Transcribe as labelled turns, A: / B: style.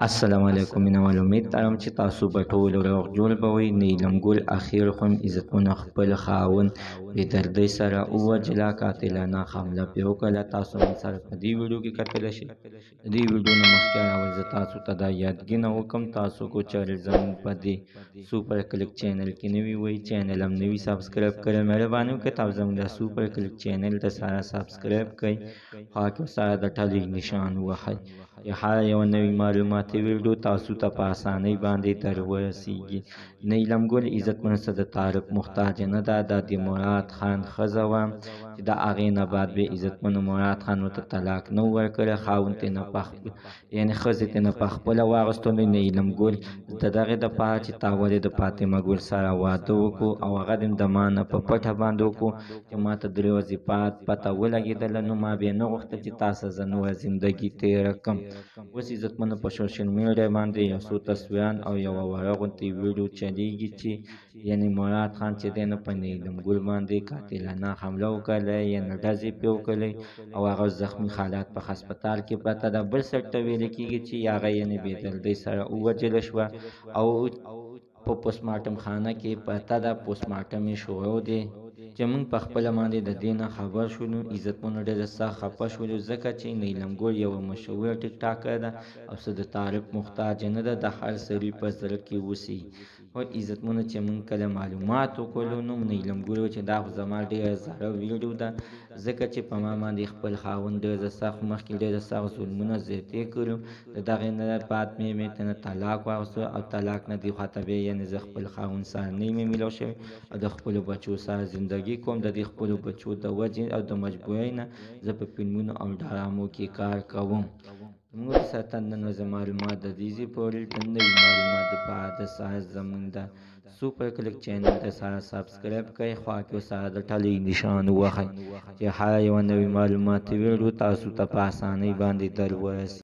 A: السلام علیکم مینوال امید لرم چې تاسو به ټول روغ جوړ به وئ. نیلم ګل اخیر خو عزتمنو خپل خاوند بې دردۍ سره ووژله، قاتلانه حمله پرې وکړله. تاسو موږ سره په دې ویډیو کې کتلی شئ. د دې ویډیو نه مخکې اول زه تاسو ته دا یادګینه وکړم، تاسو کو چینل زموږ په دې سوپر کلک چینل کې نوي وئ، چینل هم نوي سبسکرایب کړئ. مهرباني وکړئ تاسو زموږ د سوپر کلک چینل ته سره سبسکرایب کړئ، خوا کې سره د ټلۍ نشان ووهئ چې هر یو نوي معلوماتي ویډیو تاسو ته په اسانۍ باندې در ورسیږي. نیلم ګل عزتمنو څه د تعریف محتاج نه ده، دا د مراد خان ښځه وه چې د هغې نه بعد بیا عزتمنو مراد خان ورته طلاق نه ورکړی، خاوند ترې نه یعنې ښځې ترې نه پخپله واخیستلو. نیلم ګل د دغې دپاره چې تا ولې د فاطمه ګل سره واده وکړو او هغه دې د ما نه په پټه باندې وکړو چې ما ته 3 ورځې بعد پته ولګېدله، نو ما بیا نه غوښتل چې تا سره زه نوره زندګي تېره کړم. اوس عزتمنو په سوشل میډیا باندې یو څو تصویران او یوه وړه غوندې ویډیو چلیږي چې یعنې مراد خان چې دی نو په نیلم ګل باندې قاتلانه حمله وکړله، یعنې ډزې پرې وکړلې او هغه زخمي حالات په هسپتال کې پرته ده. بل سایډ ته ویل کېږي چې هغه یعنې بې دردۍ سره ووژله شوه او په پوسټمارټم خانه کې پرته ده، پوسټمارټم یې شروع دی. چې موږ په خپله باندې د دې نه خبر شولو عزتمنو ډېره سخت خفه شولو، ځکه چې نیلم ګل یوه مشهوره ټیک ټاکر ده او څه د تعریف محتاج نه ده، د هر سړي په زړه کې اوسي. خو عزتمنو چې موږ کله معلومات وکړلو نو نیلم ګل چې دا خو زما ډېره زړه ویډیو ده، ځکه چې په ما باندې خپل خاوند ډېر سخت مخکې ډېر سخت ظلمونه زیاتې کړي. د دغې نه بعد مې ترنه طلاق واخیستو او طلاق نه دې خواته بیا یعنې زه خپل خاوند سره نه یم میلاو شوی او د خپلو بچو سره زندګي کوم. د دې خپلو بچو د وجې او د مجبورۍ نه زه په فلمونو او ډرامو کې کار کوم. موږ ساتن نن ورځې معلومات د دې ځای پورې د نوي معلومات دپاره د سره زموږ د سوپر کلک چینل ته سره سبسکرایب کړئ، خوا کې سره د ټلۍ نشان ووهئ چې هر یوه نوي معلوماتي ویډیو تاسو ته په اسانۍ باندې در ورسي.